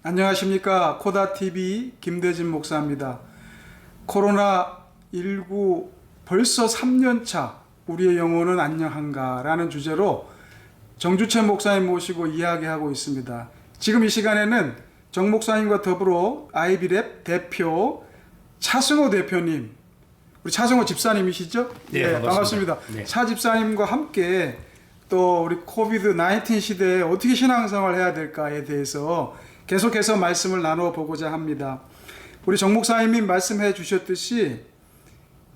안녕하십니까. 코다TV 김대진 목사입니다. 코로나19 벌써 3년차 우리의 영혼은 안녕한가 라는 주제로 정주채 목사님 모시고 이야기하고 있습니다. 지금 이 시간에는 정 목사님과 더불어 아이비랩 대표 차승호 대표님, 우리 차승호 집사님이시죠? 네, 반갑습니다. 네. 차 집사님과 함께 또 우리 코비드-19 시대에 어떻게 신앙생활을 해야 될까에 대해서 계속해서 말씀을 나눠보고자 합니다. 우리 정 목사님이 말씀해 주셨듯이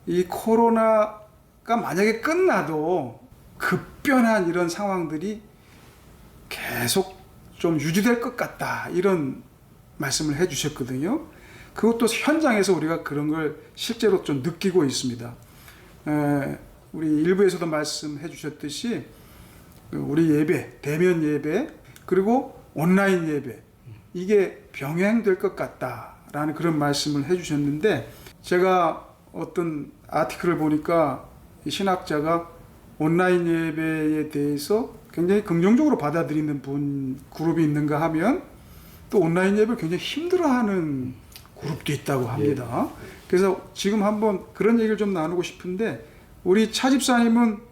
이 코로나가 만약에 끝나도 급변한 이런 상황들이 계속 좀 유지될 것 같다, 이런 말씀을 해 주셨거든요. 그것도 현장에서 우리가 그런 걸 실제로 좀 느끼고 있습니다. 우리 일부에서도 말씀해 주셨듯이 우리 예배, 대면 예배, 그리고 온라인 예배, 이게 병행될 것 같다라는 그런 말씀을 해주셨는데, 제가 어떤 아티클을 보니까 이 신학자가 온라인 예배에 대해서 굉장히 긍정적으로 받아들이는 그룹이 있는가 하면 또 온라인 예배를 굉장히 힘들어하는 그룹도 있다고 합니다. 그래서 지금 한번 그런 얘기를 좀 나누고 싶은데, 우리 차 집사님은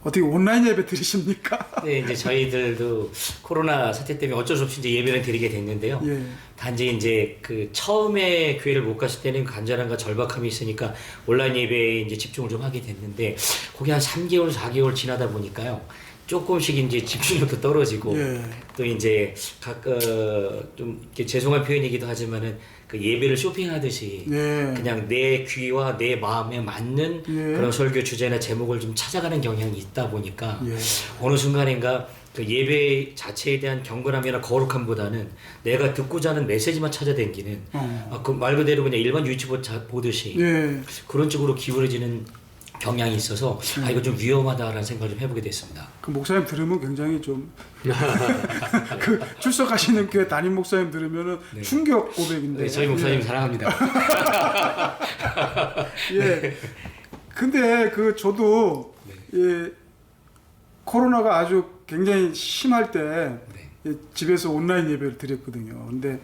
어떻게 온라인 예배 드리십니까? 네, 이제 저희들도 코로나 사태 때문에 어쩔 수 없이 이제 예배를 드리게 됐는데요. 예. 단지 이제 그 처음에 교회를 못 갔을 때는 간절함과 절박함이 있으니까 온라인 예배에 이제 집중을 좀 하게 됐는데, 그게 한 3개월, 4개월 지나다 보니까요, 조금씩 이제 집중력도 떨어지고, 예. 또 이제 좀 이렇게 죄송한 표현이기도 하지만은 그 예배를 쇼핑하듯이 예. 그냥 내 귀와 내 마음에 맞는 예. 그런 설교 주제나 제목을 좀 찾아가는 경향이 있다 보니까 예. 어느 순간인가 그 예배 자체에 대한 경건함이나 거룩함보다는 내가 듣고자 하는 메시지만 찾아다니는 그 말 그대로 그냥 일반 유튜브 보듯이 예. 그런 쪽으로 기울어지는 경향이 있어서 이거 좀 위험하다라는 생각을 좀 해보게 됐습니다. 그 목사님 들으면 굉장히 좀 그 출석하시는 교회 담임 목사님 들으면은 네. 충격 고백인데. 네, 저희 목사님 사랑합니다. 예. 근데 그 저도 예, 코로나가 아주 굉장히 심할 때 예, 집에서 온라인 예배를 드렸거든요. 근데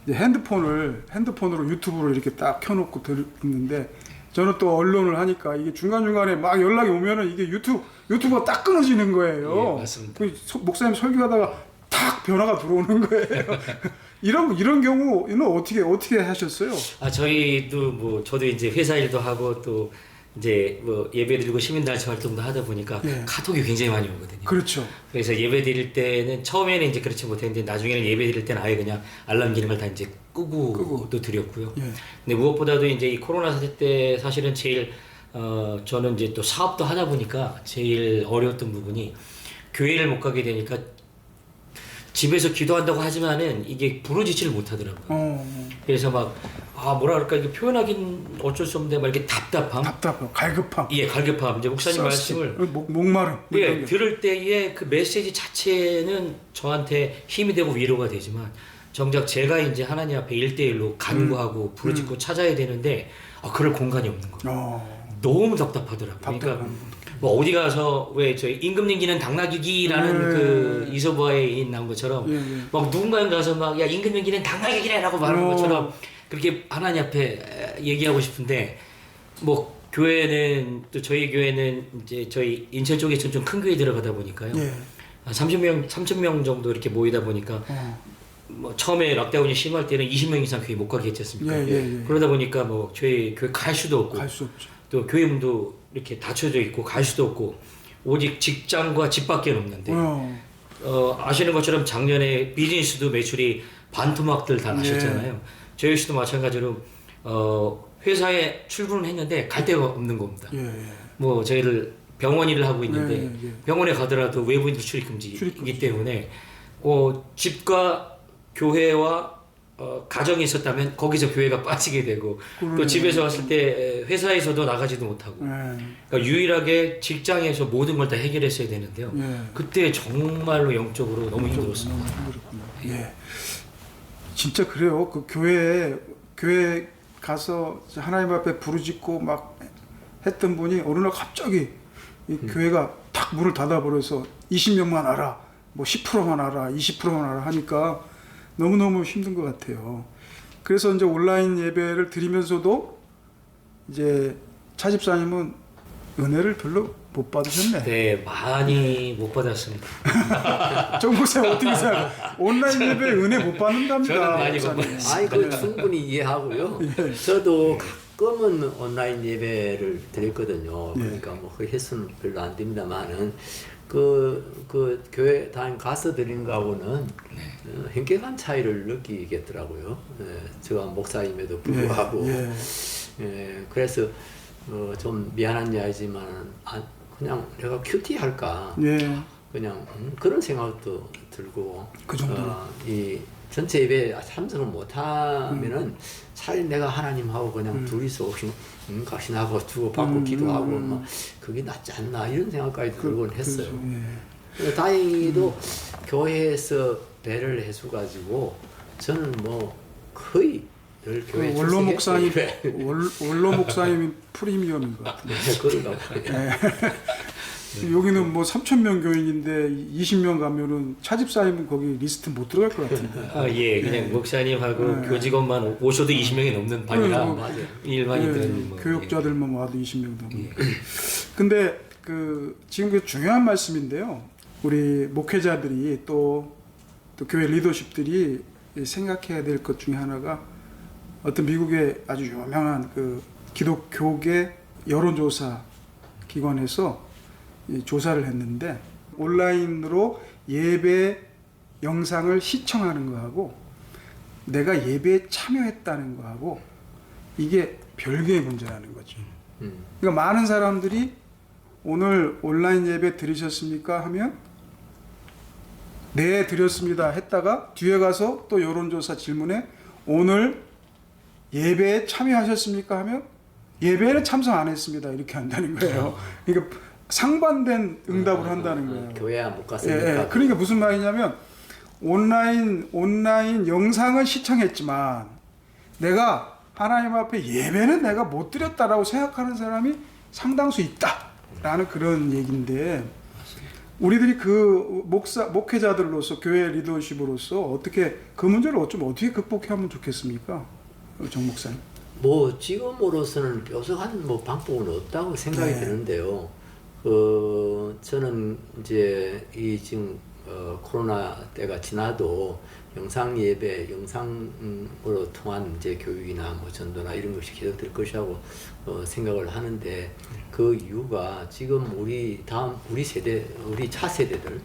이제 핸드폰으로 유튜브로 이렇게 딱 켜놓고 듣는데, 저는 또 언론을 하니까 이게 중간중간에 막 연락이 오면은 이게 유튜브가 딱 끊어지는 거예요. 예, 맞습니다. 그 목사님 설교하다가 탁 변화가 들어오는 거예요. 이런 경우는 어떻게 하셨어요? 저희도 뭐 저도 이제 회사 일도 하고 또 이제 뭐 예배 드리고 시민단체 활동도 하다 보니까 예. 카톡이 굉장히 많이 오거든요. 그렇죠. 그래서 예배 드릴 때는 처음에는 이제 그렇지 못했는데 나중에는 예배 드릴 때는 아예 그냥 알람 기능을 다 이제 끄고 또 드렸고요. 예. 근데 무엇보다도 이제 이 코로나 사태 때 사실은 제일 저는 이제 또 사업도 하다 보니까 제일 어려웠던 부분이, 교회를 못 가게 되니까 집에서 기도한다고 하지만은 이게 부르짖지를 못하더라고요. 그래서 막 뭐라 그럴까, 이게 표현하긴 어쩔 수 없는데 막 이렇게 답답함, 갈급함. 예, 갈급함. 이제 목사님 말씀을 목마름. 예, 들을 때의 그 메시지 자체는 저한테 힘이 되고 위로가 되지만, 정작 제가 이제 하나님 앞에 1대1로 간구하고 부르짖고 찾아야 되는데 그럴 공간이 없는 거예요. 너무 답답하더라고요. 그러니까 뭐 어디 가서 왜 저희 임금님기는 당나귀기라는 그 이소부화에 나온 것처럼 막 누군가에 가서 막 야 임금님기는 당나귀기라고 말하는 것처럼 그렇게 하나님 앞에 얘기하고 싶은데, 뭐 교회는 또 저희 교회는 이제 저희 인천 쪽에 좀 큰 교회 들어가다 보니까요. 한 30명 정도 이렇게 모이다 보니까 뭐 처음에 락다운이 심할 때는 20명 이상 교회 못 가게 했지 않습니까? 그러다 보니까 뭐 저희 교회 갈 수도 없고, 갈 수 없죠. 또 교회 문도 이렇게 닫혀져 있고 갈 수도 없고, 오직 직장과 집밖에 없는데 아시는 것처럼 작년에 비즈니스도 매출이 반토막들 다 나셨잖아요. 저희 씨도 마찬가지로 회사에 출근을 했는데 갈 데가 없는 겁니다. 뭐 저희를 병원 일을 하고 있는데 병원에 가더라도 외부인들 출입 금지이기 때문에 집과 교회와 가정이 있었다면 거기서 교회가 빠지게 되고, 또 집에서 왔을 때 회사에서도 나가지도 못하고, 그러니까 유일하게 직장에서 모든 걸 다 해결했어야 되는데요. 그때 정말로 영적으로 너무 힘들었습니다. 진짜 그래요. 그 교회 가서 하나님 앞에 부르짖고 막 했던 분이 어느 날 갑자기 이 교회가 탁 문을 닫아버려서 20명만 알아, 뭐 10%만 알아, 20%만 알아 하니까 너무너무 힘든 것 같아요. 그래서 이제 온라인 예배를 드리면서도 이제 차집사님은 은혜를 별로 못 받으셨네. 네, 많이 못 받았습니다. 정 목사님 어떻게 생각해요? 온라인 예배 은혜 못 받는답니다. 저는 많이 못 목사님. 받았어요. 아니 그 충분히 이해하고요. 예. 저도 가끔은 온라인 예배를 드렸거든요. 예. 그러니까 뭐 그 횟수는 별로 안 됩니다만은 그 교회 다닌 가서 드린 거하고는 현격한 차이를 느끼겠더라고요. 예, 제가 목사임에도 불구하고 예. 예, 그래서 좀 미안한 이야기지만 그냥 내가 큐티 할까 예. 그냥 그런 생각도 들고 그 정도로. 이 전체 예배에 참석을 못하면은 차라리 내가 하나님하고 그냥 둘이서 각신하고 주고받고 기도하고 뭐 그게 낫지 않나 이런 생각까지 들곤 했어요. 그렇죠. 다행히도 교회에서 배를 해줘가지고 저는 뭐 거의 늘 교회 원로 목사님, 출석했어요. 원로 목사님이 프리미엄인 것 같은데. 네, 그런가 봐요. 여기는 뭐 3,000명 교인인데 20명 가면은 차집사님은 거기 리스트 못 들어갈 것 같은데. 아, 예, 그냥 목사님하고 교직원만 오셔도 20명이 넘는 반이라 맞아요. 일반인들은 뭐, 교육자들만 와도 20명 넘는. 근데 지금 그 중요한 말씀인데요. 우리 목회자들이 또 교회 리더십들이 생각해야 될 것 중에 하나가 어떤 미국의 아주 유명한 그 기독교계 여론조사 기관에서 조사를 했는데 온라인으로 예배 영상을 시청하는 거하고 내가 예배에 참여했다는 거하고 이게 별개의 문제라는 거죠. 그러니까 많은 사람들이 오늘 온라인 예배 들으셨습니까? 하면 네 드렸습니다 했다가 뒤에 가서 또 여론조사 질문에 오늘 예배에 참여하셨습니까? 하면 예배에는 참석 안 했습니다 이렇게 한다는 거예요. 그러니까 상반된 응답을 한다는 거예요. 교회 못 갔으니까. 그러니까 무슨 말이냐면 온라인 영상은 시청했지만 내가 하나님 앞에 예배는 내가 못 드렸다라고 생각하는 사람이 상당수 있다라는 그런 얘기인데 우리들이 그 목회자들로서 교회 리더십으로서 어떻게 그 문제를 좀 어떻게 극복하면 좋겠습니까, 정 목사님? 뭐 지금으로서는 뾰족한 뭐 방법은 없다고 생각이 드는데요. 저는 이제 이 지금 코로나 때가 지나도 영상 예배, 영상으로 통한 이제 교육이나 뭐 전도나 이런 것이 계속될 것이라고 생각을 하는데 그 이유가 지금 우리 세대, 우리 차세대들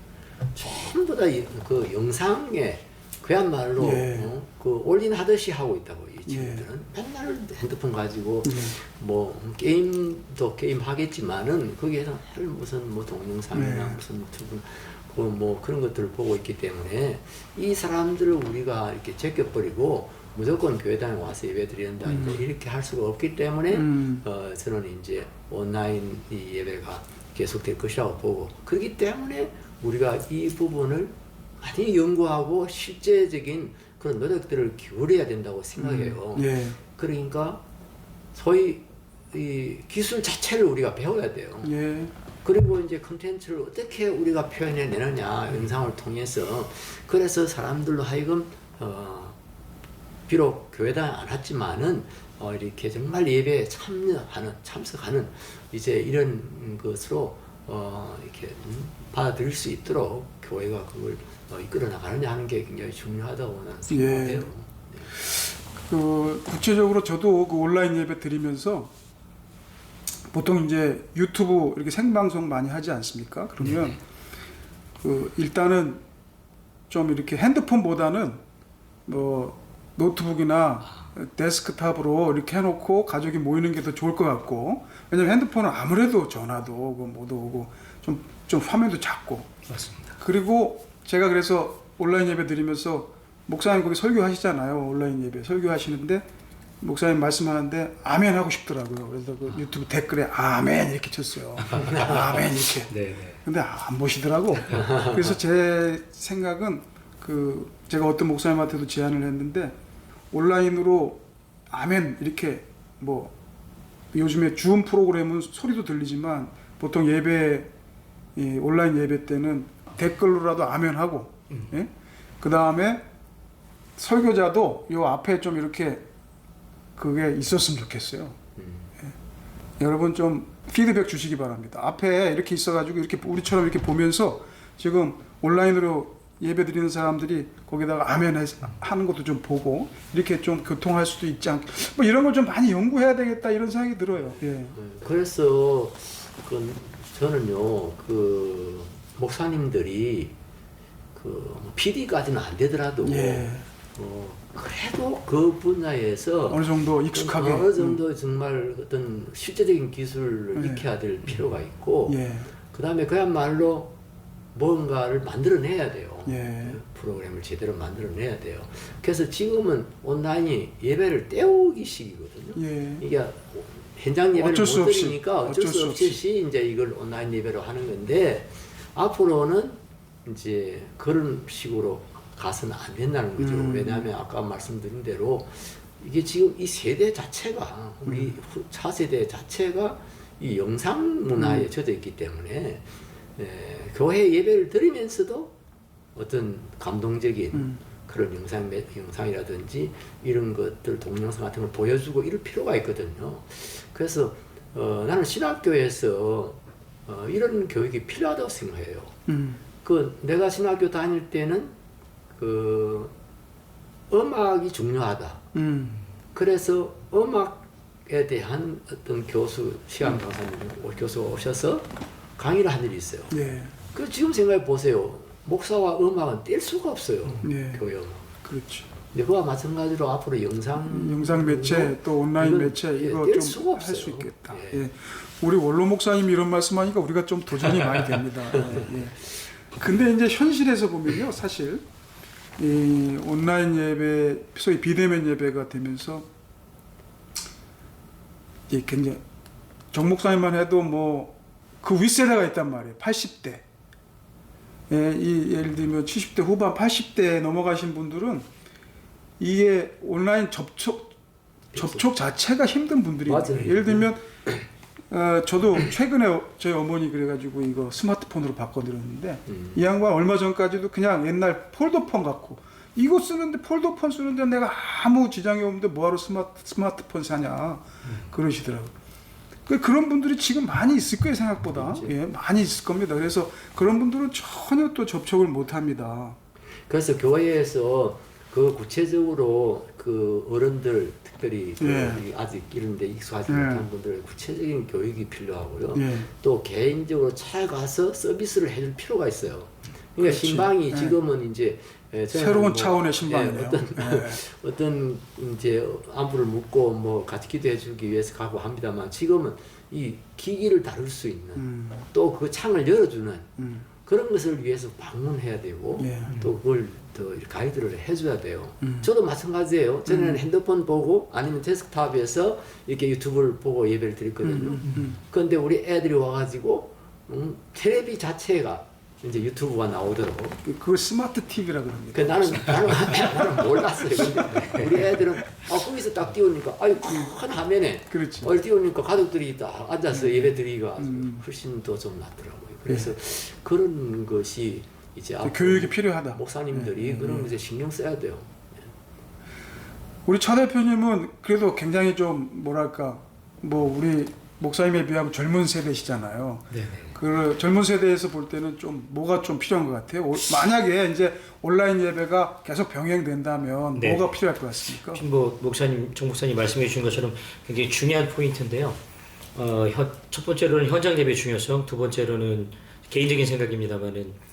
전부 다 그 영상에 그야말로 그 올인하듯이 하고 있다고 이 친구들은 맨날 핸드폰 가지고 뭐 게임도 게임 하겠지만은 거기에서 무슨 뭐 동영상이나 무슨 유튜브 뭐 그런 것들을 보고 있기 때문에 이 사람들을 우리가 이렇게 제껴버리고 무조건 교회당에 와서 예배 드린다 이렇게 할 수가 없기 때문에 저는 이제 온라인 이 예배가 계속될 것이라고 보고 그렇기 때문에 우리가 이 부분을 많이 연구하고 실제적인 그런 노력들을 기울여야 된다고 생각해요. 그러니까 소위 이 기술 자체를 우리가 배워야 돼요. 그리고 이제 컨텐츠를 어떻게 우리가 표현해 내느냐 영상을 통해서 그래서 사람들로 하여금 비록 교회당에 안 왔지만은 이렇게 정말 예배에 참석하는 이제 이런 것으로 이렇게 받아들일 수 있도록 교회가 그걸 이끌어 나가느냐 하는 게 굉장히 중요하다고 나는 생각해요. 구체적으로 저도 그 온라인 예배 드리면서 보통 이제 유튜브 이렇게 생방송 많이 하지 않습니까? 그러면 일단은 좀 이렇게 핸드폰보다는 뭐 노트북이나 데스크탑으로 이렇게 해놓고 가족이 모이는 게 더 좋을 것 같고 왜냐면 핸드폰은 아무래도 전화도 오고 뭐도 오고 좀 화면도 작고 맞습니다. 그리고 제가 그래서 온라인 예배 드리면서 목사님 거기 설교하시잖아요. 온라인 예배 설교하시는데 목사님 말씀하는데 아멘 하고 싶더라고요. 그래서 그 유튜브 댓글에 아멘 이렇게 쳤어요. 아멘 이렇게. 네네. 근데 안 보시더라고. 그래서 제 생각은 제가 어떤 목사님한테도 제안을 했는데 온라인으로 아멘 이렇게 뭐 요즘에 줌 프로그램은 소리도 들리지만 보통 온라인 예배 때는 댓글로라도 아멘 하고 그 다음에 설교자도 요 앞에 좀 이렇게 그게 있었으면 좋겠어요. 예. 여러분 좀 피드백 주시기 바랍니다. 앞에 이렇게 있어가지고 이렇게 우리처럼 이렇게 보면서 지금 온라인으로 예배 드리는 사람들이 거기다가 아멘 하는 것도 좀 보고 이렇게 좀 교통할 수도 있지 않, 뭐 이런 걸 좀 많이 연구해야 되겠다 이런 생각이 들어요. 예. 그래서 저는요 그 목사님들이 그 PD까지는 안 되더라도 예. 그래도 그 분야에서 어느 정도 익숙하게 어느 정도 정말 어떤 실제적인 기술을 예. 익혀야 될 필요가 있고 예. 그 다음에 그야말로 뭔가를 만들어내야 돼요. 예. 프로그램을 제대로 만들어내야 돼요. 그래서 지금은 온라인이 예배를 때우기 식이거든요. 예. 이게 현장 예배를 어쩔 수 못 없이. 드리니까 어쩔 어쩔 수 수 없이 이제 이걸 온라인 예배로 하는 건데 앞으로는 이제 그런 식으로 가서는 안 된다는 거죠. 왜냐하면 아까 말씀드린 대로 이게 지금 이 세대 자체가 우리 차세대 자체가 이 영상 문화에 젖어 있기 때문에 교회 예배를 드리면서도 어떤 감동적인 그런 영상이라든지 이런 것들 동영상 같은 걸 보여주고 이럴 필요가 있거든요. 그래서 나는 신학교에서 이런 교육이 필요하다고 생각해요. 내가 신학교 다닐 때는 그 음악이 중요하다. 그래서 음악에 대한 어떤 시간 강사님 교수가 오셔서 강의를 한 일이 있어요. 예. 그 지금 생각해 보세요. 목사와 음악은 뗄 수가 없어요. 예. 교회 음악. 그렇죠. 근데 그와 마찬가지로 앞으로 영상 매체 또 온라인 이건, 매체 이거 뗄 좀 수가 할 수 없어요. 있겠다. 예. 예. 우리 원로 목사님이 이런 말씀하니까 우리가 좀 도전이 많이 됩니다. 예. 근데 이제 현실에서 보면요, 사실 이 온라인 예배, 소위 비대면 예배가 되면서 이게 굉장히 정 목사님만 해도 뭐 그 윗세대가 있단 말이에요. 80대. 예, 예를 들면 70대 후반, 80대 넘어가신 분들은 이게 온라인 접촉 자체가 힘든 분들이 맞아요. 있어요. 예를 들면 저도 최근에 저희 어머니 그래가지고 이거 스마트폰으로 바꿔드렸는데 이 양반 얼마 전까지도 그냥 옛날 폴더폰 갖고 이거 쓰는데 폴더폰 쓰는데 내가 아무 지장이 없는데 뭐하러 스마트폰 사냐 그러시더라고요. 그런 분들이 지금 많이 있을 거예요, 생각보다. 예, 많이 있을 겁니다. 그래서 그런 분들은 전혀 또 접촉을 못 합니다. 그래서 교회에서 그 구체적으로 그 어른들 특별히 예. 아직 이런데 익숙하지 예. 못한 분들 구체적인 교육이 필요하고요. 예. 또 개인적으로 잘 가서 서비스를 해줄 필요가 있어요. 그러니까 그렇지. 신방이 예. 지금은 이제 새로운 차원의 신방이네요. 어떤 이제 안부를 묻고 뭐 같이 기도해주기 위해서 가고 합니다만 지금은 이 기기를 다룰 수 있는 또 그 창을 열어주는 그런 것을 위해서 방문해야 되고 예. 또 그걸 더 가이드를 해줘야 돼요. 저도 마찬가지예요. 저는 핸드폰 보고 아니면 데스크탑에서 이렇게 유튜브를 보고 예배를 드렸거든요. 그런데 우리 애들이 와가지고 텔레비 자체가 이제 유튜브가 나오더라고. 그걸 스마트 TV라 그럽니다. 나는 몰랐어요. 근데 우리 애들은 거기서 딱 띄우니까 아유 큰 화면에 그렇지. 띄우니까 가족들이 딱 앉아서 예배 드리기가 훨씬 더 좀 낫더라고요. 그래서 그런 것이 이제 앞으로 교육이 필요하다. 목사님들이 그런 것에 신경 써야 돼요. 우리 차 대표님은 그래도 굉장히 좀 뭐랄까 뭐 우리 목사님에 비하면 젊은 세대시잖아요. 네네. 그 젊은 세대에서 볼 때는 좀 뭐가 좀 필요한 것 같아요. 만약에 이제 온라인 예배가 계속 병행된다면 네. 뭐가 필요할 것 같습니까? 지금 뭐 정 목사님 말씀해 주신 것처럼 굉장히 중요한 포인트인데요. 첫 번째로는 현장 예배 중요성, 두 번째로는 개인적인 생각입니다만은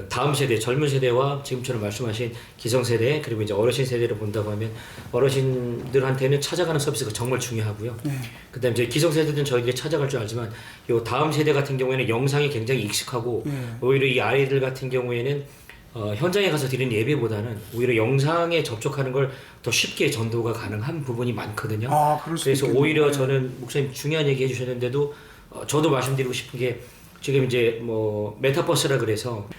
다음 세대, 젊은 세대와 지금처럼 말씀하신 기성세대 그리고 이제 어르신 세대를 본다고 하면 어르신들한테는 찾아가는 서비스가 정말 중요하고요. 네. 그다음에 이제 기성세대들은 저에게 찾아갈 줄 알지만 요 다음 세대 같은 경우에는 영상이 굉장히 익숙하고 오히려 이 아이들 같은 경우에는 현장에 가서 드리는 예배보다는 오히려 영상에 접촉하는 걸 더 쉽게 전도가 가능한 부분이 많거든요. 그럴 수 그래서 있겠네요. 오히려 네. 저는 목사님 중요한 얘기 해주셨는데도 저도 말씀드리고 싶은 게 지금 이제 뭐 메타버스라 그래서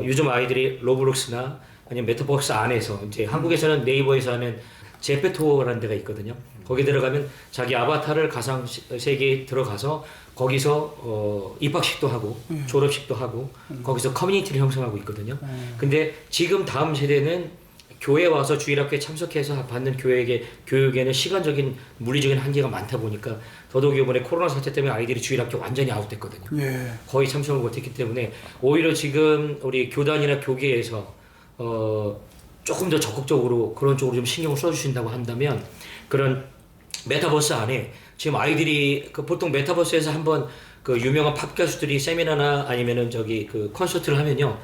요즘 아이들이 로블록스나 아니면 메타버스 안에서 이제 한국에서는 네이버에서 하는 제페토라는 데가 있거든요. 거기 들어가면 자기 아바타를 가상 세계에 들어가서 거기서 입학식도 하고 졸업식도 하고 거기서 커뮤니티를 형성하고 있거든요. 근데 지금 다음 세대는 교회 와서 주일학교에 참석해서 받는 교육에는 시간적인 물리적인 한계가 많다 보니까 더더욱 이번에 코로나 사태 때문에 아이들이 주일학교 완전히 아웃됐거든요. 예. 거의 참석을 못했기 때문에 오히려 지금 우리 교단이나 교계에서 조금 더 적극적으로 그런 쪽으로 좀 신경을 써주신다고 한다면 그런 메타버스 안에 지금 아이들이 보통 메타버스에서 한번 그 유명한 팝 가수들이 세미나나 아니면은 저기 그 콘서트를 하면요.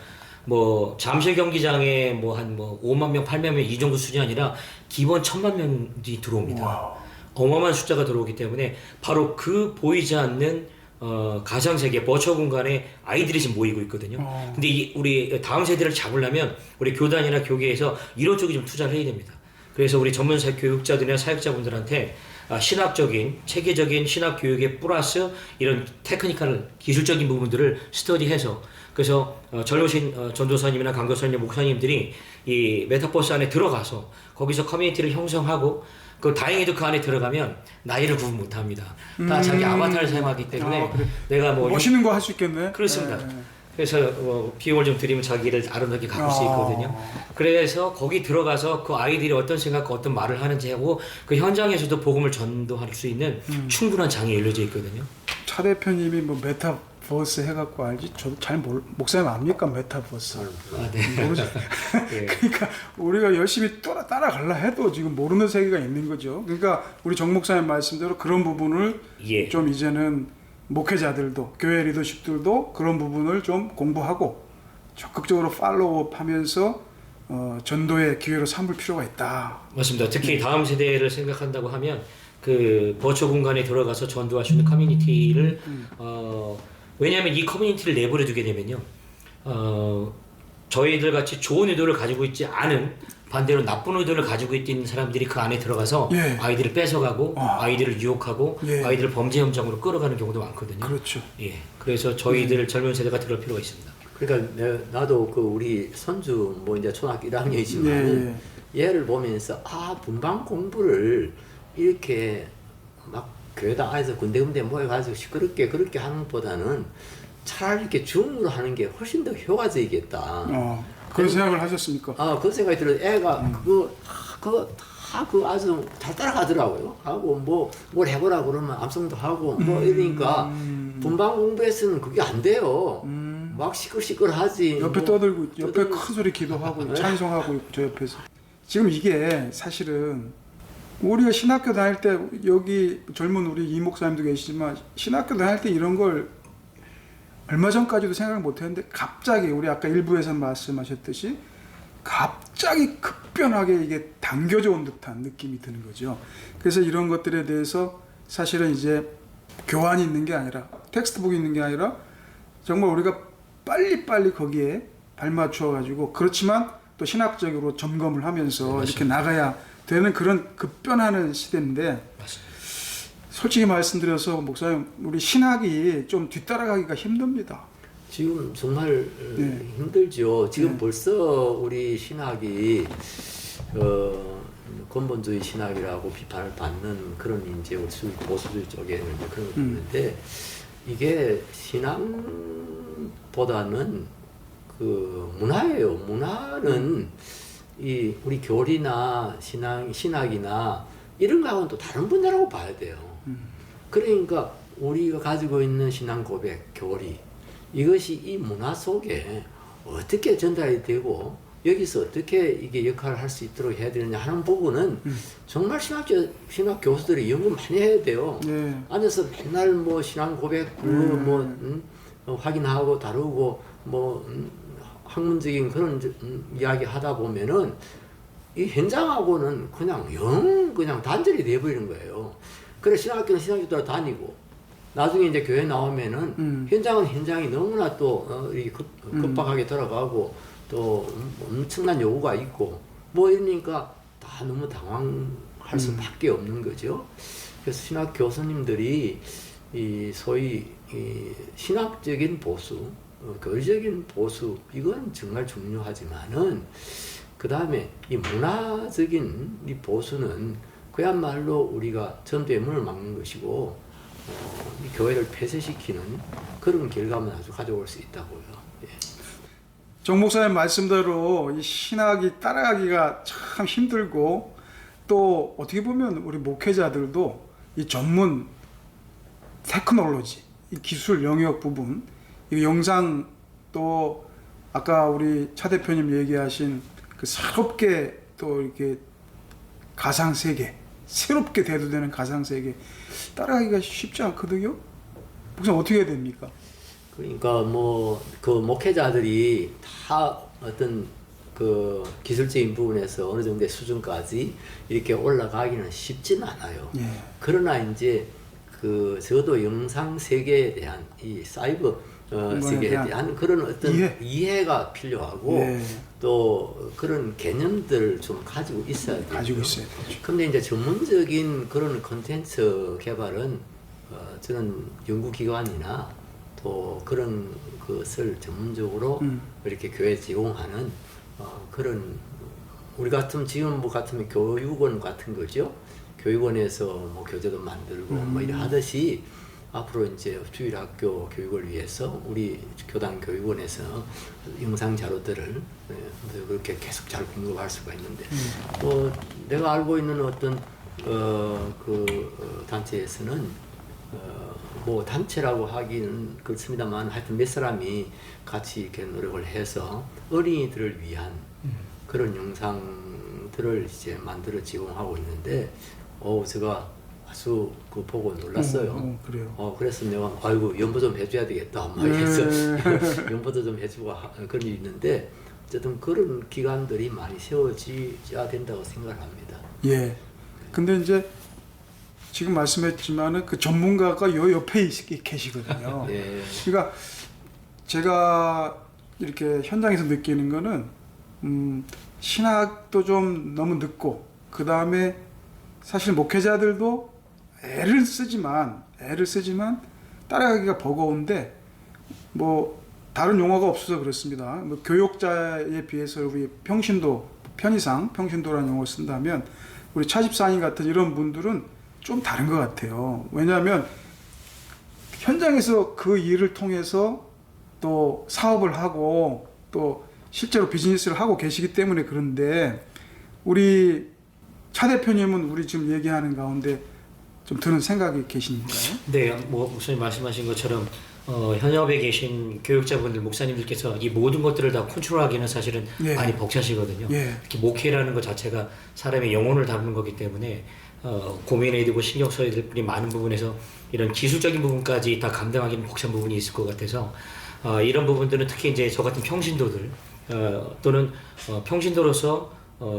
뭐 잠실 경기장에 뭐 한 5만 명, 8만 명 이 정도 수준이 아니라 기본 1,000만 명이 들어옵니다. 와우. 어마어마한 숫자가 들어오기 때문에 바로 그 보이지 않는 가상세계 버추얼 공간에 아이들이 지금 모이고 있거든요. 근데 우리 다음 세대를 잡으려면 우리 교단이나 교계에서 이런 쪽에 좀 투자를 해야 됩니다. 그래서 우리 전문 교육자들이나 사역자분들한테 신학적인 체계적인 신학 교육에 플러스 이런 테크니컬 기술적인 부분들을 스터디해서 그래서 젊으신 전도사님이나 강도사님, 목사님들이 이 메타버스 안에 들어가서 거기서 커뮤니티를 형성하고 그 다행히도 그 안에 들어가면 나이를 구분 못합니다. 다 자기 아바타를 사용하기 때문에 그래. 내가 뭐 멋있는 거 할 수 있겠네. 그렇습니다. 예. 그래서 비용을 좀 들이면 자기를 아름답게 가꿀 수 있거든요. 그래서 거기 들어가서 그 아이들이 어떤 생각과 어떤 말을 하는지 하고 그 현장에서도 복음을 전도할 수 있는 충분한 장이 열려져 있거든요. 차 대표님이 뭐 메타버스 해갖고 알지? 저도 잘 목사님 압니까 메타버스? 네. 모르죠. 예. 그러니까 우리가 열심히 따라가려 해도 지금 모르는 세계가 있는 거죠. 그러니까 우리 정 목사님 말씀대로 그런 부분을 예. 좀 이제는 목회자들도 교회 리더십들도 그런 부분을 좀 공부하고 적극적으로 팔로우하면서 전도의 기회로 삼을 필요가 있다. 맞습니다. 특히 다음 세대를 생각한다고 하면 그 버추얼 공간에 들어가서 전도할 수 있는 커뮤니티를 왜냐하면 이 커뮤니티를 내버려 두게 되면요. 저희들 같이 좋은 의도를 가지고 있지 않은 반대로 나쁜 의도를 가지고 있는 사람들이 그 안에 들어가서 예. 아이들을 뺏어가고 아이들을 유혹하고 예. 아이들을 범죄 현장으로 끌어가는 경우도 많거든요. 그렇죠. 예. 그래서 저희들 젊은 세대가 들을 필요가 있습니다. 그러니까 나도 그 우리 손주 뭐 이제 초등학교 1학년이지만 얘를 보면서 분방 공부를 이렇게 막 교회당 안에서 군데군데 모여가지고 시끄럽게 그렇게 하는 것보다는 차라리 이렇게 줌으로 하는 게 훨씬 더 효과적이겠다. 그런 생각을 하셨습니까? 그런 생각이 들어요. 애가 그거 아주 잘 따라가더라고요. 하고 뭘 해보라 그러면 암송도 하고 뭐 이러니까 분방 공부에서는 그게 안 돼요. 막 시끌시끌하지. 옆에 떠들고 옆에 큰 소리 기도하고 찬송하고 있고 저 옆에서. 지금 이게 사실은 우리가 신학교 다닐 때 여기 젊은 우리 이 목사님도 계시지만 신학교 다닐 때 이런 걸 얼마 전까지도 생각을 못했는데 갑자기 우리 아까 일부에서 말씀하셨듯이 갑자기 급변하게 이게 당겨져 온 듯한 느낌이 드는 거죠. 그래서 이런 것들에 대해서 사실은 이제 교환이 있는 게 아니라 텍스트북이 있는 게 아니라 정말 우리가 빨리빨리 거기에 발맞춰 가지고 그렇지만 또 신학적으로 점검을 하면서 맞습니다. 이렇게 나가야 되는 그런 급변하는 시대인데 맞습니다. 솔직히 말씀드려서 목사님 우리 신학이 좀 뒤따라가기가 힘듭니다. 지금 정말 힘들죠. 지금 벌써 우리 신학이 근본주의 신학이라고 비판을 받는 그런 이제 보수주의 쪽에는 이제 그런 게 있는데 이게 신앙보다는 그 문화예요. 문화는 이 우리 교리나 신학이나 이런 거하고는 또 다른 분야라고 봐야 돼요. 그러니까 우리가 가지고 있는 신앙 고백, 교리 이것이 이 문화 속에 어떻게 전달이 되고 여기서 어떻게 이게 역할을 할 수 있도록 해야 되느냐 하는 부분은 정말 신학 교수들이 연구 많이 해야 돼요. 앉아서 맨날 뭐 신앙 고백 확인하고 다루고 학문적인 그런 이야기 하다 보면은 이 현장하고는 그냥 단절이 돼버리는 거예요. 그래 신학교는 신학교대로 다니고 나중에 이제 교회 나오면은 현장은 현장이 너무나 또 급박하게 돌아가고 또 엄청난 요구가 있고 뭐 이러니까 다 너무 당황할 수밖에 없는 거죠. 그래서 신학 교수님들이 이 소위 이 신학적인 보수, 교리적인 보수 이건 정말 중요하지만은 그 다음에 이 문화적인 이 보수는 그야말로 우리가 전도의 문을 막는 것이고 이 교회를 폐쇄시키는 그런 결과만 아주 가져올 수 있다고요. 예. 정 목사님 말씀대로 이 신학이 따라가기가 참 힘들고 또 어떻게 보면 우리 목회자들도 이 전문 테크놀로지, 이 기술 영역 부분, 이 영상 또 아까 우리 차 대표님 얘기하신 그 새롭게 또 이렇게 가상세계, 새롭게 대두되는 가상세계 따라가기가 쉽지 않거든요. 목사님 어떻게 해야 됩니까? 그러니까 뭐 그 목회자들이 다 어떤 그 기술적인 부분에서 어느 정도의 수준까지 이렇게 올라가기는 쉽지는 않아요. 예. 그러나 이제 그 저도 영상 세계에 대한 이 사이버 세계에 대한 그런 어떤 이해가 필요하고 예. 또 그런 개념들을 좀 가지고 있어야 돼요. 가지고 있어야 되죠. 근데 이제 전문적인 그런 콘텐츠 개발은 저는 연구기관이나 또 그런 것을 전문적으로 이렇게 교회 제공하는 그런 우리 같은 지금 뭐 같으면 교육원 같은 거죠. 교육원에서 뭐 교재도 만들고 뭐 이래 하듯이 앞으로 이제 주일학교 교육을 위해서 우리 교단 교육원에서 영상 자료들을 그렇게 계속 잘 공급할 수가 있는데 또 내가 알고 있는 어떤 단체에서는 뭐 단체라고 하기는 그렇습니다만 하여튼 몇 사람이 같이 이렇게 노력을 해서 어린이들을 위한 그런 영상들을 이제 만들어 제공하고 있는데 제가 아주 그 보고 놀랐어요. 그래요. 그래서 내가 아이고 연보 좀 해줘야 되겠다 막 해서 연보도 좀 해주고 그런 일이 있는데 어쨌든 그런 기관들이 많이 세워져야 된다고 생각을 합니다. 예. 근데 이제 지금 말씀했지만은 그 전문가가 요 옆에 계시거든요. 예. 그러니까 제가 이렇게 현장에서 느끼는 거는 신학도 좀 너무 늦고 그 다음에 사실 목회자들도 애를 쓰지만 따라가기가 버거운데 뭐 다른 용어가 없어서 그렇습니다. 뭐 교육자에 비해서 우리 편의상 평신도라는 용어를 쓴다면 우리 차집사님 같은 이런 분들은 좀 다른 것 같아요. 왜냐하면 현장에서 그 일을 통해서 또 사업을 하고 또 실제로 비즈니스를 하고 계시기 때문에 그런데 우리 차 대표님은 우리 지금 얘기하는 가운데 좀 드는 생각이 계신가요? 네, 뭐 목사님 말씀하신 것처럼 현업에 계신 교육자분들, 목사님들께서 이 모든 것들을 다 컨트롤하기는 사실은 예. 많이 벅차시거든요. 예. 특히 목회라는 것 자체가 사람의 영혼을 다루는 거기 때문에 고민해야 되고 신경 써야 될 분이 많은 부분에서 이런 기술적인 부분까지 다 감당하기는 벅찬 부분이 있을 것 같아서 이런 부분들은 특히 이제 저 같은 평신도들 또는 평신도로서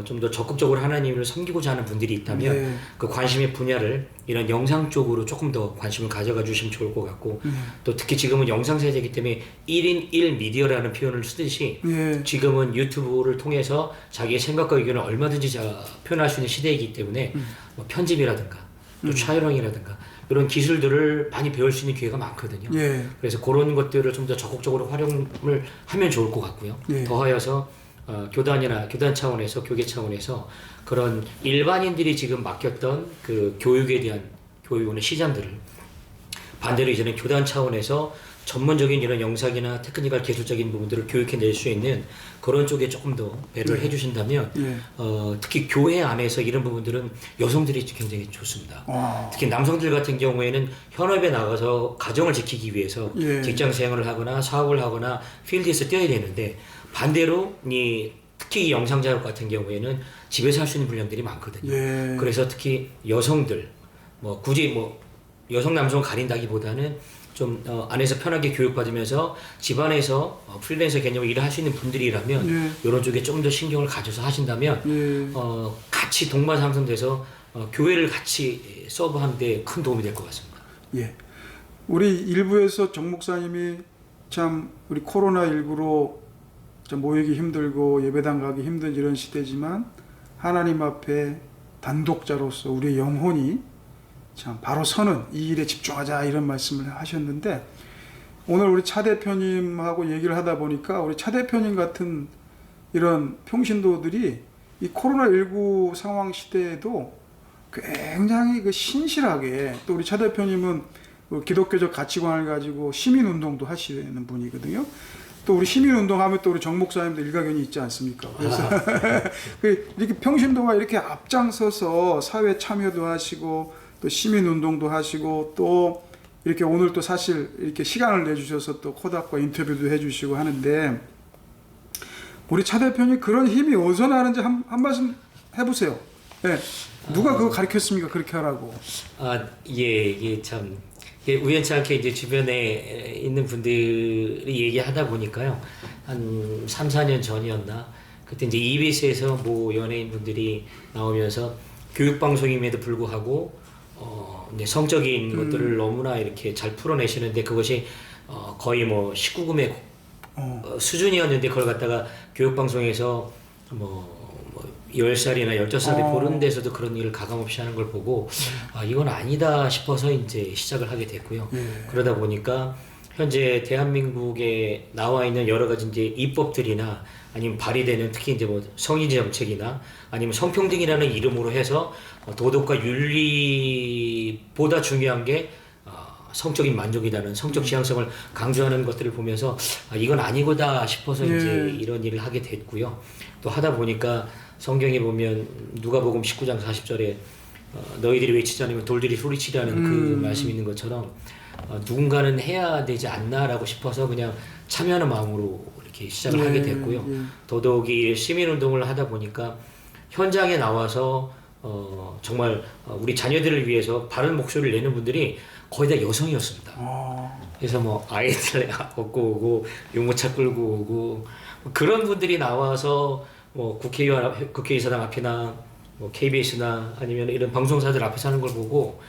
좀 더 적극적으로 하나님을 섬기고자 하는 분들이 있다면 네. 그 관심의 분야를 이런 영상 쪽으로 조금 더 관심을 가져가 주시면 좋을 것 같고 또 특히 지금은 영상 세대이기 때문에 1인 1 미디어라는 표현을 쓰듯이 예. 지금은 유튜브를 통해서 자기의 생각과 의견을 얼마든지 표현할 수 있는 시대이기 때문에 뭐 편집이라든가 또 촬영이라든가 이런 기술들을 많이 배울 수 있는 기회가 많거든요. 예. 그래서 그런 것들을 좀 더 적극적으로 활용을 하면 좋을 것 같고요. 예. 더하여서 교단 차원에서 교계 차원에서 그런 일반인들이 지금 맡겼던 그 교육에 대한 교육원의 시장들을 반대로 이제는 교단 차원에서 전문적인 이런 영상이나 테크니컬 기술적인 부분들을 교육해낼 수 있는 그런 쪽에 조금 더 배려를 해주신다면 예. 특히 교회 안에서 이런 부분들은 여성들이 굉장히 좋습니다. 특히 남성들 같은 경우에는 현업에 나가서 가정을 지키기 위해서 예. 직장 생활을 하거나 사업을 하거나 필드에서 뛰어야 되는데 반대로 특히 이 영상 작업 같은 경우에는 집에서 할 수 있는 분량들이 많거든요. 예. 그래서 특히 여성들 굳이 여성 남성을 가린다기보다는 좀 안에서 편하게 교육받으면서 집안에서 프리랜서 개념으로 일을 할 수 있는 분들이라면 예. 이런 쪽에 좀 더 신경을 가져서 하신다면 예. 같이 동반상승돼서 교회를 같이 서브하는 데 큰 도움이 될 것 같습니다. 예. 우리 일부에서 정 목사님이 참 우리 코로나19로 좀 모이기 힘들고 예배당 가기 힘든 이런 시대지만 하나님 앞에 단독자로서 우리의 영혼이 참 바로 서는 이 일에 집중하자 이런 말씀을 하셨는데 오늘 우리 차 대표님하고 얘기를 하다 보니까 우리 차 대표님 같은 이런 평신도들이 이 코로나19 상황 시대에도 굉장히 그 신실하게 또 우리 차 대표님은 기독교적 가치관을 가지고 시민운동도 하시는 분이거든요. 또 우리 시민운동하면 또 우리 정 목사님도 일가견이 있지 않습니까? 그래서 이렇게 평신도가 이렇게 앞장서서 사회 참여도 하시고 또 시민운동도 하시고 또 이렇게 오늘 또 사실 이렇게 시간을 내주셔서 또 코닥과 인터뷰도 해주시고 하는데 우리 차 대표님 그런 힘이 어디서 나는지 한 말씀 해보세요. 네. 누가 그거 가르쳤습니까? 그렇게 하라고. 이게 참 이게 우연치 않게 이제 주변에 있는 분들이 얘기하다 보니까요. 한 3, 4년 전이었나? 그때 이제 EBS에서 뭐 연예인 분들이 나오면서 교육방송임에도 불구하고 이제 성적인 것들을 너무나 이렇게 잘 풀어내시는데 그것이 거의 뭐 19금의 수준이었는데 그걸 갖다가 교육방송에서 뭐 10살이나 15살이 보는 데서도 그런 일을 가감없이 하는 걸 보고 이건 아니다 싶어서 이제 시작을 하게 됐고요. 그러다 보니까 현재 대한민국에 나와 있는 여러 가지 이제 입법들이나 아니면 발의되는 특히 이제 뭐 성인지 정책이나 아니면 성평등이라는 이름으로 해서 도덕과 윤리보다 중요한 게 성적인 만족이라는 성적 지향성을 강조하는 것들을 보면서 이건 아니고다 싶어서 이제 이런 일을 하게 됐고요. 또 하다 보니까 성경에 보면 누가복음 19장 40절에 너희들이 외치지 않으면 돌들이 소리치라는 그 말씀이 있는 것처럼 누군가는 해야 되지 않나라고 싶어서 그냥 참여하는 마음으로 이렇게 시작을 하게 됐고요. 더더욱이 시민운동을 하다 보니까 현장에 나와서 정말 우리 자녀들을 위해서 바른 목소리를 내는 분들이 거의 다 여성이었습니다. 그래서 뭐 아이들 업고 오고 유모차 끌고 오고 그런 분들이 나와서 뭐 국회의사당 앞이나 뭐 KBS나 아니면 이런 방송사들 앞에서 하는 걸 보고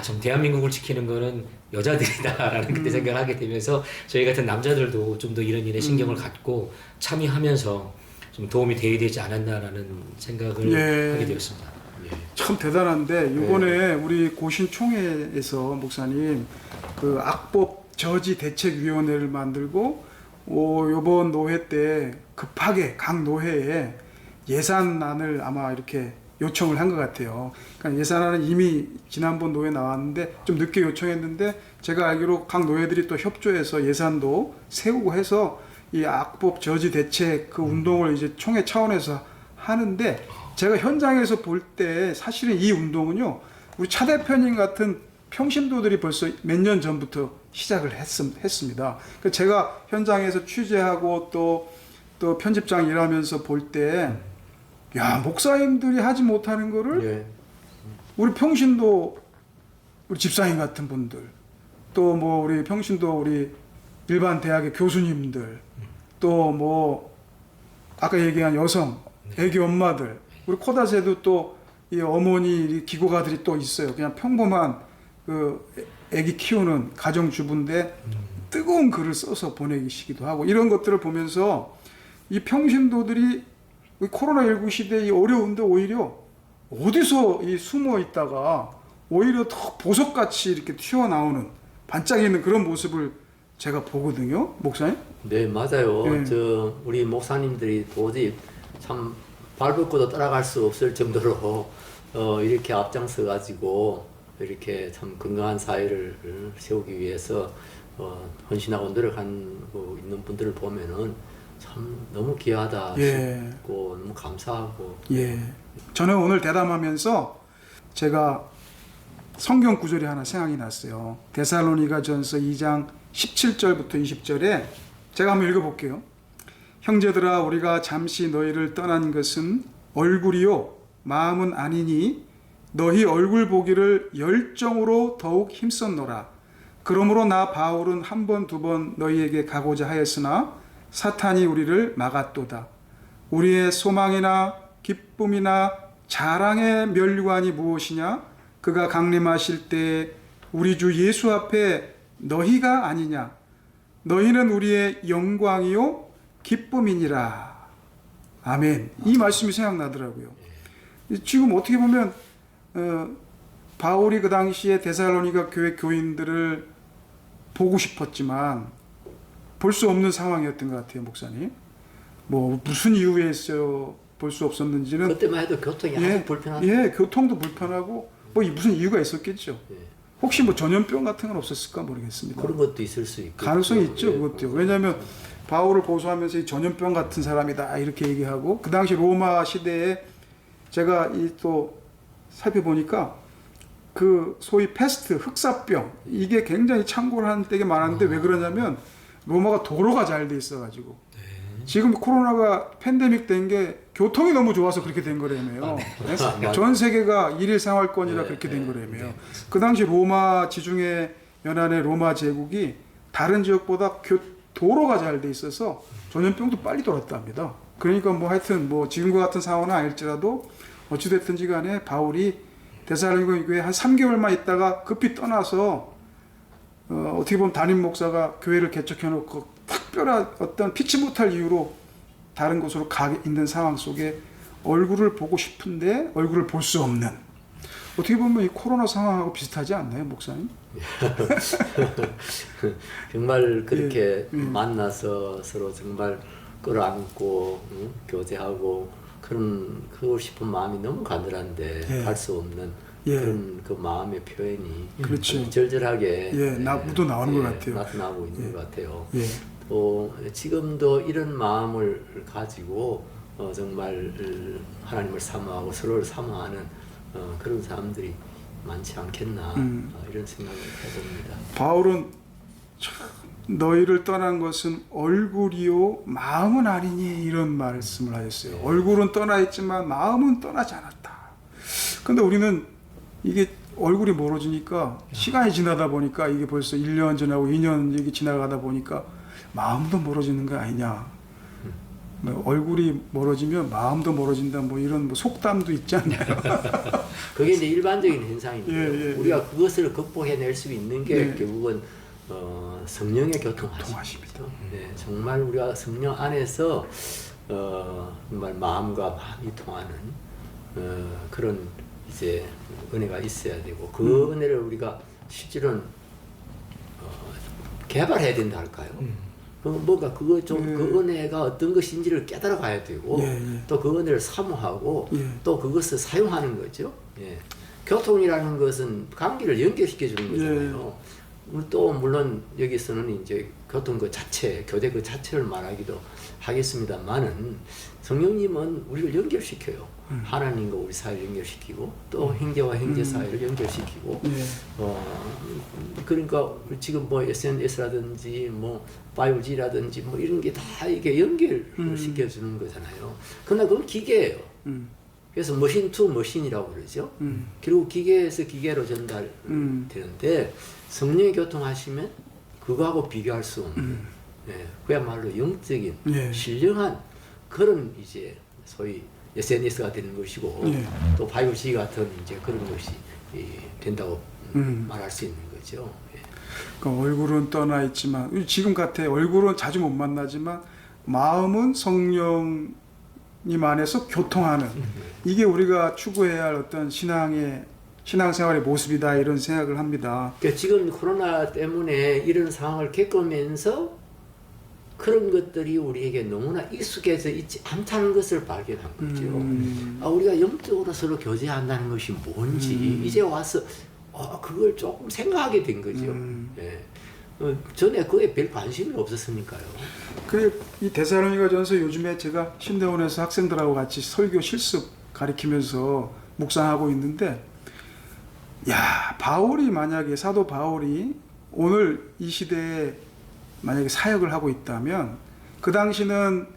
참 대한민국을 지키는 거는 여자들이다라는 그때 생각을 하게 되면서 저희 같은 남자들도 좀 더 이런 일에 신경을 갖고 참여하면서 좀 도움이 되어야 되지 않았나라는 생각을 하게 되었습니다. 참 대단한데 이번에 우리 고신총회에서 목사님 그 악법 저지 대책위원회를 만들고 이번 노회 때 급하게 각 노회에 예산안을 아마 이렇게 요청을 한 것 같아요. 그러니까 예산안은 이미 지난번 노회 나왔는데 좀 늦게 요청했는데 제가 알기로 각 노회들이 또 협조해서 예산도 세우고 해서 이 악법 저지 대책 그 운동을 이제 총회 차원에서 하는데 제가 현장에서 볼 때 사실은 이 운동은요 우리 차 대표님 같은 평신도들이 벌써 몇 년 전부터 시작을 했습니다. 제가 현장에서 취재하고 또 편집장 일하면서 볼 때 목사님들이 하지 못하는 거를 우리 평신도 우리 집사님 같은 분들 또 뭐 우리 평신도 우리 일반 대학의 교수님들 또 뭐 아까 얘기한 여성 애기 엄마들 우리 코다스에도 또 이 어머니 기고가들이 또 있어요. 그냥 평범한 그 애기 키우는 가정주부인데 뜨거운 글을 써서 보내시기도 하고 이런 것들을 보면서 이 평신도들이 코로나19 시대에 어려운데 오히려 어디서 이 숨어 있다가 오히려 더 보석같이 이렇게 튀어나오는 반짝이는 그런 모습을 제가 보거든요. 목사님? 네, 맞아요. 우리 목사님들이 도저히 참 발벗고도 따라갈 수 없을 정도로 이렇게 앞장서 가지고 이렇게 참 건강한 사회를 세우기 위해서 헌신하고 노력하고 있는 분들을 보면은 참 너무 귀하다 싶고 너무 감사하고. 저는 오늘 대담하면서 제가 성경 구절이 하나 생각이 났어요. 데살로니가전서 2장 17절부터 20절에 제가 한번 읽어볼게요. 형제들아 우리가 잠시 너희를 떠난 것은 얼굴이요 마음은 아니니 너희 얼굴 보기를 열정으로 더욱 힘썼노라. 그러므로 나 바울은 한 번 두 번 너희에게 가고자 하였으나 사탄이 우리를 막았도다. 우리의 소망이나 기쁨이나 자랑의 면류관이 무엇이냐? 그가 강림하실 때 우리 주 예수 앞에 너희가 아니냐? 너희는 우리의 영광이요 기쁨이니라. 아멘. 이 말씀이 생각나더라고요. 지금 어떻게 보면 바울이 그 당시에 데살로니가 교회 교인들을 보고 싶었지만 볼 수 없는 상황이었던 것 같아요, 목사님. 뭐 무슨 이유에서 볼 수 없었는지는 그때만 해도 교통이 아주 불편하다. 교통도 불편하고 뭐 무슨 이유가 있었겠죠. 혹시 뭐 전염병 같은 건 없었을까 모르겠습니다. 그런 것도 있을 수 있고 가능성이 있죠, 그것도요. 왜냐하면 바울을 고소하면서 이 전염병 같은 사람이다 이렇게 얘기하고, 그 당시 로마 시대에 제가 이 또 살펴보니까 그 소위 패스트 흑사병 이게 굉장히 창궐 하는 때가 많았는데 왜 그러냐면 로마가 도로가 잘 돼 있어가지고. 지금 코로나가 팬데믹 된 게 교통이 너무 좋아서 그렇게 된 거라며요. 네? 전 세계가 일일 생활권이라 그렇게 된 거라며요. 그 당시 로마 지중해 연안의 로마 제국이 다른 지역보다 도로가 잘 돼 있어서 전염병도 빨리 돌았답니다. 그러니까 뭐 하여튼 뭐 지금과 같은 상황은 아닐지라도 어찌됐든지 간에 바울이 데살로니가 교회에 한 3개월만 있다가 급히 떠나서 어떻게 보면 담임 목사가 교회를 개척해놓고 특별한 어떤 피치 못할 이유로 다른 곳으로 가 있는 상황 속에 얼굴을 보고 싶은데 얼굴을 볼 수 없는, 어떻게 보면 이 코로나 상황하고 비슷하지 않나요, 목사님? 정말 그렇게 만나서 서로 정말 끌어안고 교제하고 그러고 싶은 마음이 너무 간절한데 갈 수 없는 그런 그 마음의 표현이 그렇죠. 절절하게 묻어 나오는 것 같아요. 나타나고 있는 것 같아요. 또 지금도 이런 마음을 가지고 정말 하나님을 사모하고 서로를 사모하는 그런 사람들이 많지 않겠나 이런 생각을 해봅니다. 바울은 너희를 떠난 것은 얼굴이요 마음은 아니니 이런 말씀을 하셨어요. 얼굴은 떠나 있지만 마음은 떠나지 않았다. 근데 우리는 이게 얼굴이 멀어지니까 시간이 지나다 보니까 이게 벌써 1년 지나고 2년 이게 지나가다 보니까 마음도 멀어지는 거 아니냐. 뭐 얼굴이 멀어지면 마음도 멀어진다 뭐 이런 뭐 속담도 있지 않나요? 그게 이제 일반적인 현상인데요. 우리가 그것을 극복해낼 수 있는 게 결국은 성령의 교통하심입니다. 네, 정말 우리가 성령 안에서 정말 마음과 마음이 통하는 그런 이제 은혜가 있어야 되고 그 은혜를 우리가 실제로는 개발해야 된다 할까요? 뭔가 그 은혜가 어떤 것인지를 깨달아 가야 되고 또 그 은혜를 사모하고 또 그것을 사용하는 거죠. 교통이라는 것은 관계를 연결시켜 주는 거잖아요. 또 물론 여기서는 이제 교통 그 자체, 교대 그 자체를 말하기도 하겠습니다만은 성령님은 우리를 연결시켜요. 하나님과 우리 사이를 연결시키고 또 형제와 형제 사이를 연결시키고 그러니까 지금 뭐 SNS라든지 뭐 5G라든지 뭐 이런 게 다 이게 연결을 시켜주는 거잖아요. 그러나 그건 기계예요. 그래서 머신 투 머신이라고 그러죠. 결국 기계에서 기계로 전달되는데 성령의 교통하시면 그거하고 비교할 수 없는 그야말로 영적인 신령한 그런 이제 소위 SNS가 되는 것이고 또 5G 같은 이제 그런 것이 된다고 말할 수 있는 거죠. 그러니까 얼굴은 떠나 있지만 지금 같아 얼굴은 자주 못 만나지만 마음은 성령님 안에서 교통하는 이게 우리가 추구해야 할 어떤 신앙생활의 모습이다 이런 생각을 합니다. 그러니까 지금 코로나 때문에 이런 상황을 겪으면서 그런 것들이 우리에게 너무나 익숙해져 있지 않다는 것을 발견한 거죠. 우리가 영적으로 서로 교제한다는 것이 뭔지 이제 와서 그걸 조금 생각하게 된 거죠. 전에 그에 별 관심이 없었으니까요. 그래 이 데살로니가전서 요즘에 제가 신대원에서 학생들하고 같이 설교 실습 가르치면서 묵상하고 있는데, 야 바울이 만약에 사도 바울이 오늘 이 시대에 만약에 사역을 하고 있다면 그 당시는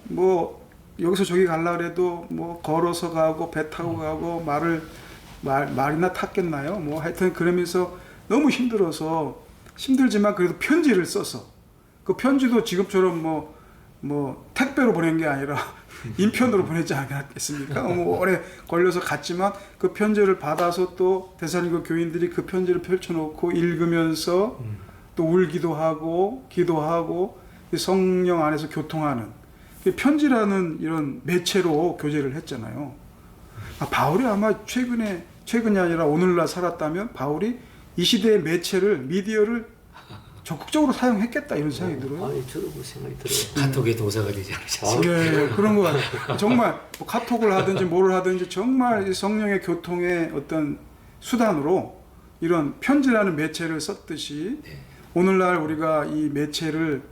뭐 여기서 저기 가려고 그래도 뭐 걸어서 가고 배 타고 가고 말이나 탔겠나요? 뭐 하여튼 그러면서 너무 힘들지만 그래도 편지를 써서 그 편지도 지금처럼 뭐 택배로 보낸 게 아니라 인편으로 보내지 않았겠습니까? 너무 오래 걸려서 갔지만 그 편지를 받아서 또 데살로니가 교인들이 그 편지를 펼쳐놓고 읽으면서 또 울기도 하고 기도하고 성령 안에서 교통하는 편지라는 이런 매체로 교제를 했잖아요. 바울이 아마 최근이 아니라 오늘날 살았다면 바울이 이 시대의 매체를 미디어를 적극적으로 사용했겠다 이런 생각이 들어요. 아니 저도 그 생각이 들어요. 카톡의 도사가 되지 않으셨어요? 네, 그런 거 같아요. 정말 뭐 카톡을 하든지 뭐를 하든지 정말 성령의 교통의 어떤 수단으로 이런 편지라는 매체를 썼듯이 오늘날 우리가 이 매체를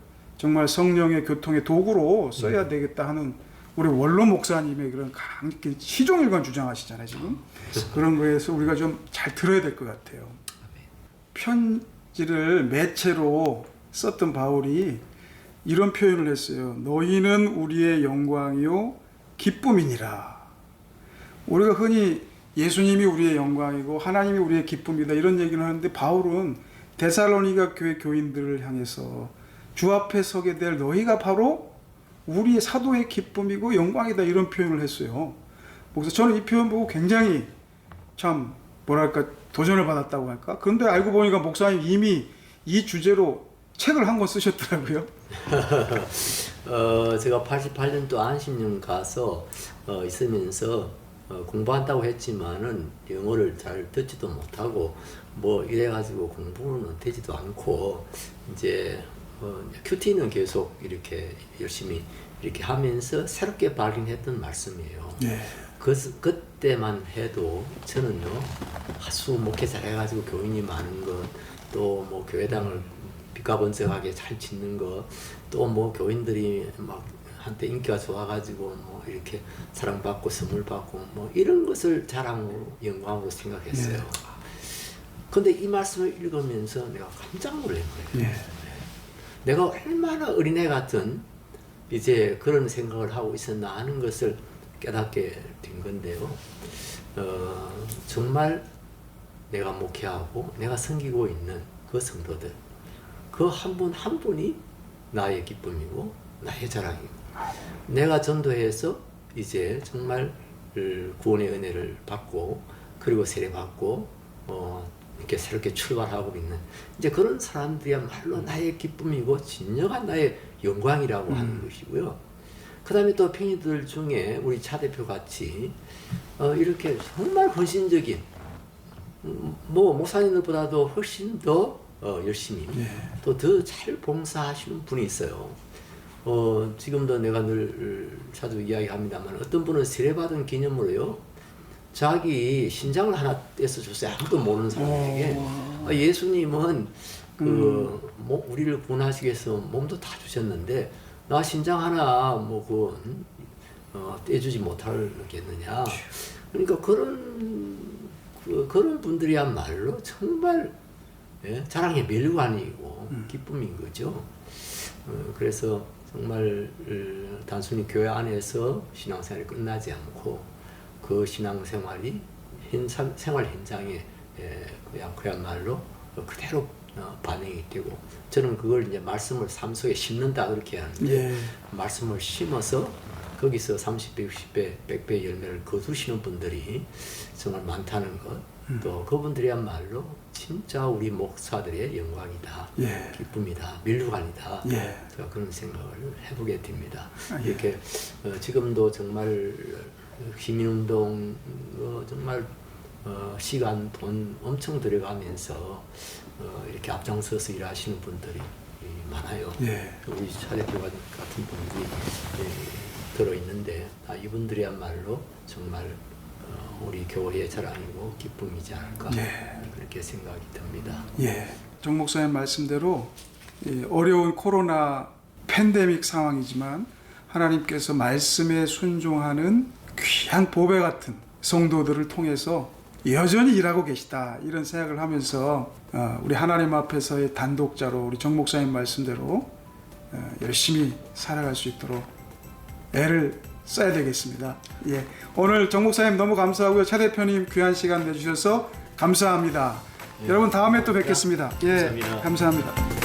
정말 성령의 교통의 도구로 써야 되겠다 하는 우리 원로 목사님의 그런 강력한 시종일관 주장하시잖아요 지금. 그런 거에서 우리가 좀 잘 들어야 될 것 같아요. 편지를 매체로 썼던 바울이 이런 표현을 했어요. 너희는 우리의 영광이요 기쁨이니라. 우리가 흔히 예수님이 우리의 영광이고 하나님이 우리의 기쁨이다 이런 얘기를 하는데 바울은 데살로니가 교회 교인들을 향해서 주 앞에 서게 될 너희가 바로 우리의 사도의 기쁨이고 영광이다 이런 표현을 했어요. 그래서 저는 이 표현 보고 굉장히 참 뭐랄까 도전을 받았다고 할까. 그런데 알고 보니까 목사님 이미 이 주제로 책을 한 권 쓰셨더라고요. 제가 88년도 안식년 가서 있으면서 공부한다고 했지만은 영어를 잘 듣지도 못하고 뭐 이래가지고 공부는 되지도 않고 이제 큐티는 계속 이렇게 열심히 이렇게 하면서 새롭게 발견했던 말씀이에요. 예. 그때만 해도 저는요 하수 목회잘 해가지고 교인이 많은 것, 또 뭐 교회당을 빛가번쩍하게 잘 짓는 것, 또 뭐 교인들이 막 한때 인기가 좋아가지고 뭐 이렇게 사랑받고 선물 받고 뭐 이런 것을 자랑으로 영광으로 생각했어요. 근데 이 말씀을 읽으면서 내가 깜짝 놀란 거예요. 예. 내가 얼마나 어린애 같은 이제 그런 생각을 하고 있었나 하는 것을 깨닫게 된 건데요. 정말 내가 목회하고 내가 섬기고 있는 그 성도들, 그 한 분 한 분이 나의 기쁨이고 나의 자랑이고, 내가 전도해서 이제 정말 구원의 은혜를 받고 그리고 세례 받고 이렇게 새롭게 출발하고 있는 이제 그런 사람들이야말로 나의 기쁨이고 진정한 나의 영광이라고 하는 것이고요. 그 다음에 또 평인들 중에 우리 차 대표 같이 이렇게 정말 헌신적인 뭐 목사님들보다도 훨씬 더 열심히 또 더 잘 봉사하시는 분이 있어요. 지금도 내가 늘 자주 이야기합니다만 어떤 분은 세례받은 기념으로요 자기 신장을 하나 떼서 줬어요. 아무도 모르는 사람에게. 예수님은 우리를 구원하시기 위해서 몸도 다 주셨는데 나 신장 하나 떼주지 못하겠느냐. 그러니까 그런 분들이야말로 정말 자랑의 멸관이고 기쁨인 거죠. 그래서 정말 단순히 교회 안에서 신앙생활이 끝나지 않고 그 신앙생활이 생활 현장에 그야말로 그대로 반영이 되고, 저는 그걸 이제 말씀을 삶 속에 심는다 그렇게 하는데 말씀을 심어서 거기서 30배, 60배, 100배 열매를 거두시는 분들이 정말 많다는 것, 또 그분들이야말로 진짜 우리 목사들의 영광이다, 기쁨이다, 밀루관이다. 제가 그런 생각을 해보게 됩니다. 이렇게 지금도 정말 시민운동 정말 시간, 돈 엄청 들여가면서 이렇게 앞장서서 일하시는 분들이 많아요. 우리 차대표 같은 분들이 들어있는데 이분들이야말로 정말 우리 교회의 자랑이고 기쁨이지 않을까 그렇게 생각이 듭니다. 정 목사님 말씀대로 어려운 코로나 팬데믹 상황이지만 하나님께서 말씀에 순종하는 귀한 보배 같은 성도들을 통해서 여전히 일하고 계시다 이런 생각을 하면서 우리 하나님 앞에서의 단독자로 우리 정 목사님 말씀대로 열심히 살아갈 수 있도록 애를 써야 되겠습니다. 오늘 정 목사님 너무 감사하고요. 차 대표님 귀한 시간 내주셔서 감사합니다. 여러분 다음에 또 뵙겠습니다. 감사합니다. 감사합니다.